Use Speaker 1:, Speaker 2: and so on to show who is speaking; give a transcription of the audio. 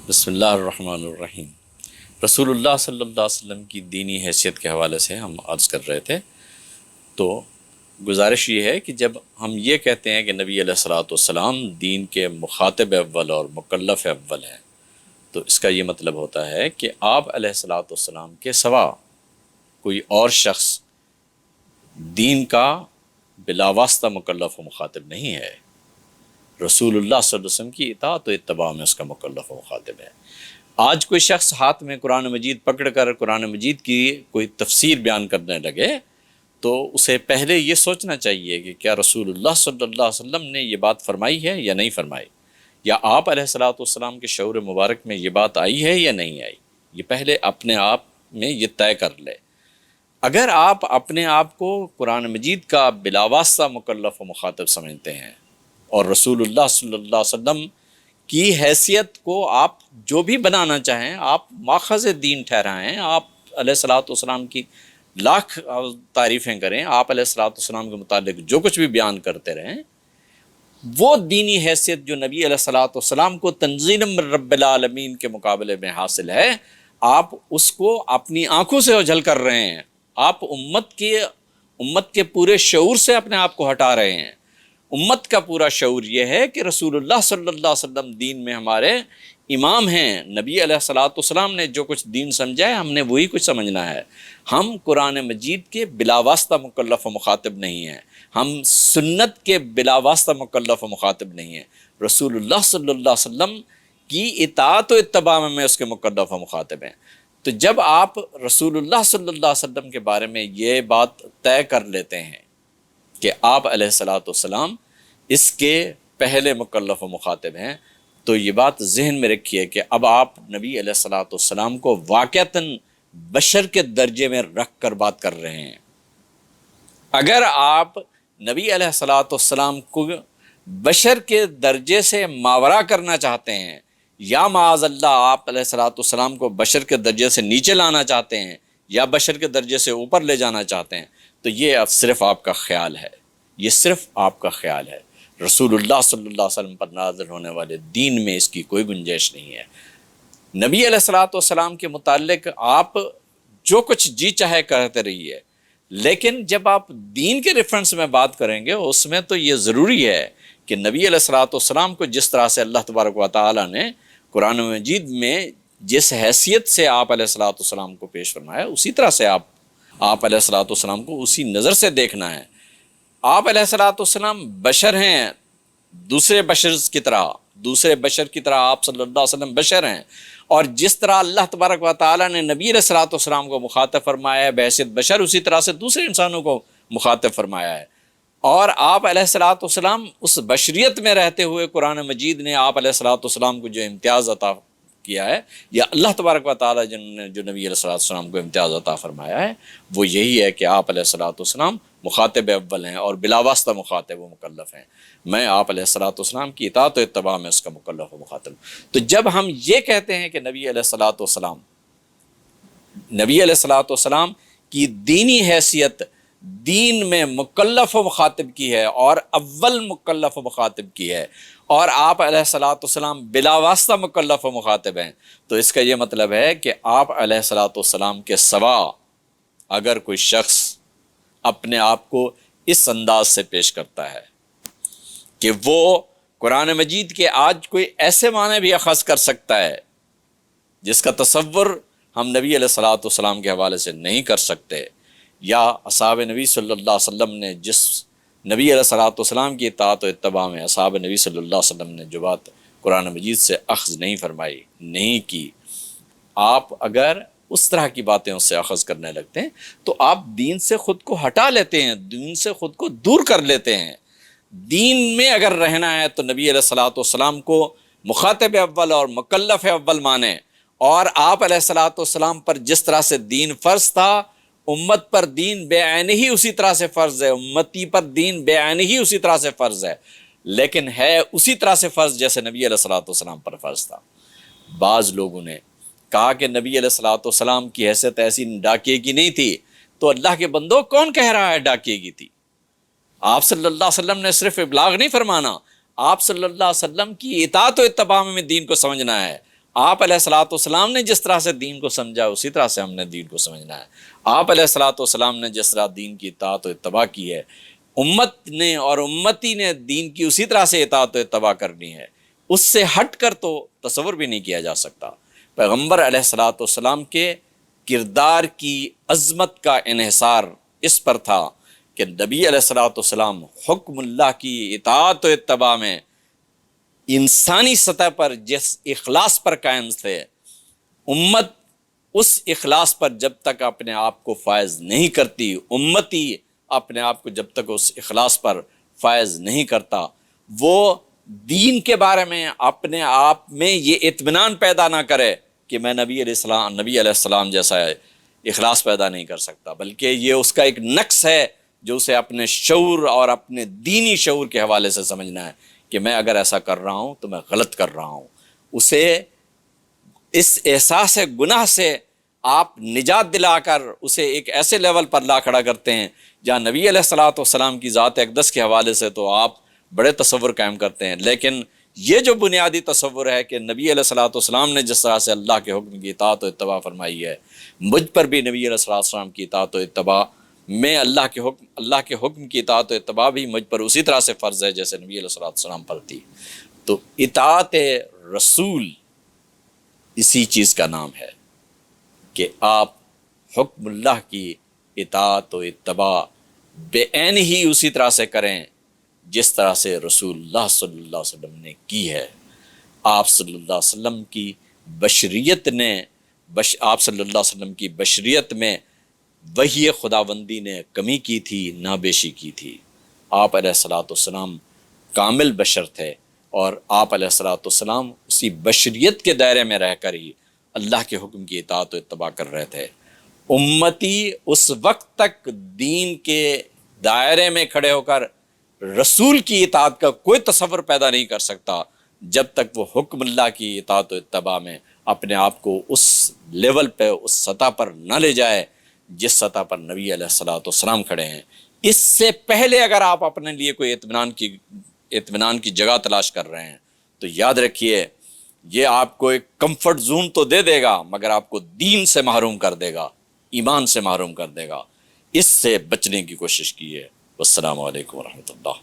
Speaker 1: بسم اللہ الرحمن الرحیم۔ رسول اللہ صلی اللہ علیہ وسلم کی دینی حیثیت کے حوالے سے ہم عرض کر رہے تھے، تو گزارش یہ ہے کہ جب ہم یہ کہتے ہیں کہ نبی علیہ الصلوۃ والسلام دین کے مخاطب اول اور مکلف اول ہیں، تو اس کا یہ مطلب ہوتا ہے کہ آپ علیہ الصلوۃ والسلام کے سوا کوئی اور شخص دین کا بلا واسطہ مکلف و مخاطب نہیں ہے۔ رسول اللہ صلی اللہ علیہ وسلم کی اطاعت و اتباع میں اس کا مکلف و مخاطب ہے۔ آج کوئی شخص ہاتھ میں قرآن مجید پکڑ کر قرآن مجید کی کوئی تفسیر بیان کرنے لگے تو اسے پہلے یہ سوچنا چاہیے کہ کیا رسول اللہ صلی اللہ علیہ وسلم نے یہ بات فرمائی ہے یا نہیں فرمائی، یا آپ علیہ الصلوۃ والسلام کے شعور مبارک میں یہ بات آئی ہے یا نہیں آئی۔ یہ پہلے اپنے آپ میں یہ طے کر لے۔ اگر آپ اپنے آپ کو قرآن مجید کا بلا واسطہ مکلف و مخاطب سمجھتے ہیں اور رسول اللہ صلی اللہ علیہ وسلم کی حیثیت کو آپ جو بھی بنانا چاہیں، آپ ماخذ دین ٹھہرائیں، آپ علیہ الصلوۃ والسلام کی لاکھ تعریفیں کریں، آپ علیہ الصلوۃ والسلام کے متعلق جو کچھ بھی بیان کرتے رہیں، وہ دینی حیثیت جو نبی علیہ الصلوۃ والسلام کو تنزیل من رب العالمین کے مقابلے میں حاصل ہے، آپ اس کو اپنی آنکھوں سے اوجھل کر رہے ہیں۔ آپ امت کے پورے شعور سے اپنے آپ کو ہٹا رہے ہیں۔ امت کا پورا شعور یہ ہے کہ رسول اللہ صلی اللہ علیہ وسلم دین میں ہمارے امام ہیں۔ نبی علیہ الصلوۃ والسلام نے جو کچھ دین سمجھا ہے ہم نے وہی کچھ سمجھنا ہے۔ ہم قرآن مجید کے بلا واسطہ مکلف و مخاطب نہیں ہیں، ہم سنت کے بلا واسطہ مکلف و مخاطب نہیں ہیں، رسول اللہ صلی اللہ علیہ وسلم کی اطاعت و اتباع میں اس کے مکلف و مخاطب ہیں۔ تو جب آپ رسول اللہ صلی اللہ علیہ وسلم کے بارے میں یہ بات طے کر لیتے ہیں کہ آپ علیہ الصلوۃ والسلام اس کے پہلے مکلف و مخاطب ہیں، تو یہ بات ذہن میں رکھیے کہ اب آپ نبی علیہ الصلوۃ والسلام کو واقعتاً بشر کے درجے میں رکھ کر بات کر رہے ہیں۔ اگر آپ نبی علیہ الصلوۃ والسلام کو بشر کے درجے سے ماورا کرنا چاہتے ہیں، یا معاذ اللہ آپ علیہ الصلوۃ والسلام کو بشر کے درجے سے نیچے لانا چاہتے ہیں یا بشر کے درجے سے اوپر لے جانا چاہتے ہیں، تو یہ اب صرف آپ کا خیال ہے، یہ صرف آپ کا خیال ہے۔ رسول اللہ صلی اللہ علیہ وسلم پر نازل ہونے والے دین میں اس کی کوئی گنجائش نہیں ہے۔ نبی علیہ الصلوۃ والسلام کے متعلق آپ جو کچھ جی چاہے کرتے رہیے، لیکن جب آپ دین کے ریفرنس میں بات کریں گے اس میں تو یہ ضروری ہے کہ نبی علیہ الصلوۃ والسلام کو جس طرح سے اللہ تبارک و تعالیٰ نے قرآن مجید میں جس حیثیت سے آپ علیہ الصلوۃ والسلام کو پیش فرمایا، اسی طرح سے آپ علیہ الصلوۃ والسلام کو اسی نظر سے دیکھنا ہے۔ آپ علیہ الصلوۃ والسلام بشر ہیں، دوسرے بشر کی طرح آپ صلی اللہ علیہ وسلم بشر ہیں، اور جس طرح اللہ تبارک و تعالیٰ نے نبی علیہ الصلوۃ والسلام کو مخاطب فرمایا ہے بحیثیت بشر، اسی طرح سے دوسرے انسانوں کو مخاطب فرمایا ہے۔ اور آپ علیہ الصلوۃ والسلام اس بشریت میں رہتے ہوئے قرآن مجید نے آپ علیہ الصلوۃ والسلام کو جو امتیاز عطا کیا ہے، یا اللہ تبارک و تعالیٰ نے جو نبی علیہ الصلوۃ والسلام کو امتیاز عطا فرمایا ہے، وہ یہی ہے کہ آپ علیہ الصلوۃ والسلام مخاطب اول ہیں اور بلا واسطہ مخاطب و مکلف ہیں۔ میں آپ علیہ الصلوۃ والسلام کی اطاعت و اتباع میں اس کا مکلف و مخاطب ہوں۔ تو جب ہم یہ کہتے ہیں کہ نبی علیہ الصلوۃ والسلام کی دینی حیثیت دین میں مکلف و مخاطب کی ہے اور اول مکلف و مخاطب کی ہے، اور آپ علیہ الصلوۃ والسلام بلا واسطہ مکلف و مخاطب ہیں، تو اس کا یہ مطلب ہے کہ آپ علیہ الصلوۃ والسلام کے سوا اگر کوئی شخص اپنے آپ کو اس انداز سے پیش کرتا ہے کہ وہ قرآن مجید کے آج کوئی ایسے معنی بھی اخذ کر سکتا ہے جس کا تصور ہم نبی علیہ الصلوۃ والسلام کے حوالے سے نہیں کر سکتے، یا اصحاب نبی صلی اللہ علیہ وسلم نے جس نبی علیہ الصلوۃ والسلام کی اطاعت و اتباع میں اصحاب نبی صلی اللہ علیہ وسلم نے جو بات قرآن مجید سے اخذ نہیں فرمائی، نہیں کی، آپ اگر اس طرح کی باتیں اس سے اخذ کرنے لگتے ہیں تو آپ دین سے خود کو ہٹا لیتے ہیں، دین سے خود کو دور کر لیتے ہیں۔ دین میں اگر رہنا ہے تو نبی علیہ الصلوۃ والسلام کو مخاطب اول اور مکلف اول مانیں، اور آپ علیہ الصلوۃ والسلام پر جس طرح سے دین فرض تھا، امت پر دین بے عین ہی اسی طرح سے فرض ہے، امتی پر دین بے عین ہی اسی طرح سے فرض ہے، لیکن ہے اسی طرح سے فرض جیسے نبی علیہ الصلوۃ والسلام پر فرض تھا۔ بعض لوگوں نے کہا کہ نبی علیہ الصلوۃ والسلام کی حیثیت ایسی ڈاکیے کی نہیں تھی، تو اللہ کے بندو کون کہہ رہا ہے ڈاکیے کی تھی؟ آپ صلی اللہ علیہ وسلم نے صرف ابلاغ نہیں فرمانا، آپ صلی اللہ علیہ وسلم کی اطاعت و اتباع میں دین کو سمجھنا ہے۔ آپ علیہ الصلوۃ والسلام نے جس طرح سے دین کو سمجھا اسی طرح سے ہم نے دین کو سمجھنا ہے۔ آپ علیہ الصلوۃ والسلام نے جس طرح دین کی اطاعت و اتباع کی ہے، امت نے اور امتی نے دین کی اسی طرح سے اطاعت و اتباع کرنی ہے۔ اس سے ہٹ کر تو تصور بھی نہیں کیا جا سکتا۔ پیغمبر علیہ الصلوۃ والسلام کے کردار کی عظمت کا انحصار اس پر تھا کہ نبی علیہ الصلوۃ والسلام حکم اللہ کی اطاعت و اتباع میں انسانی سطح پر جس اخلاص پر قائم تھے، امت اس اخلاص پر جب تک اپنے آپ کو فائز نہیں کرتی، امتی اپنے آپ کو جب تک اس اخلاص پر فائز نہیں کرتا، وہ دین کے بارے میں اپنے آپ میں یہ اطمینان پیدا نہ کرے کہ میں نبی علیہ السلام جیسا اخلاص پیدا نہیں کر سکتا، بلکہ یہ اس کا ایک نقص ہے جو اسے اپنے شعور اور اپنے دینی شعور کے حوالے سے سمجھنا ہے کہ میں اگر ایسا کر رہا ہوں تو میں غلط کر رہا ہوں۔ اسے اس احساس گناہ سے آپ نجات دلا کر اسے ایک ایسے لیول پر لا کھڑا کرتے ہیں جہاں نبی علیہ الصلوۃ والسلام کی ذات اقدس کے حوالے سے تو آپ بڑے تصور قائم کرتے ہیں، لیکن یہ جو بنیادی تصور ہے کہ نبی علیہ الصلوۃ والسلام نے جس طرح سے اللہ کے حکم کی اطاعت و اتباع فرمائی ہے، مجھ پر بھی نبی علیہ الصلوۃ والسلام کی اطاعت و اتباع میں اللہ کے حکم کی اطاعت و اتباع بھی مجھ پر اسی طرح سے فرض ہے جیسے نبی علیہ الصلوۃ والسلام پر تھی۔ تو اطاعت رسول اسی چیز کا نام ہے کہ آپ حکم اللہ کی اطاعت و اتباع بے عین ہی اسی طرح سے کریں جس طرح سے رسول اللہ صلی اللہ علیہ وسلم نے کی ہے۔ آپ صلی اللہ علیہ وسلم کی بشریت نے آپ صلی اللہ علیہ وسلم کی بشریت میں وحی خداوندی نے کمی کی تھی، نابیشی کی تھی۔ آپ علیہ الصلوۃ والسلام کامل بشر تھے اور آپ علیہ الصلوۃ والسلام اسی بشریت کے دائرے میں رہ کر ہی اللہ کے حکم کی اطاعت و اتباع کر رہے تھے۔ امتی اس وقت تک دین کے دائرے میں کھڑے ہو کر رسول کی اطاعت کا کوئی تصور پیدا نہیں کر سکتا جب تک وہ حکم اللہ کی اطاعت و اتباع میں اپنے آپ کو اس لیول پہ، اس سطح پر نہ لے جائے جس سطح پر نبی علیہ الصلوۃ والسلام کھڑے ہیں۔ اس سے پہلے اگر آپ اپنے لیے کوئی اطمینان کی جگہ تلاش کر رہے ہیں تو یاد رکھیے یہ آپ کو ایک کمفرٹ زون تو دے دے گا مگر آپ کو دین سے محروم کر دے گا، ایمان سے محروم کر دے گا۔ اس سے بچنے کی کوشش کیجیے۔ والسلام علیکم ورحمۃ اللہ۔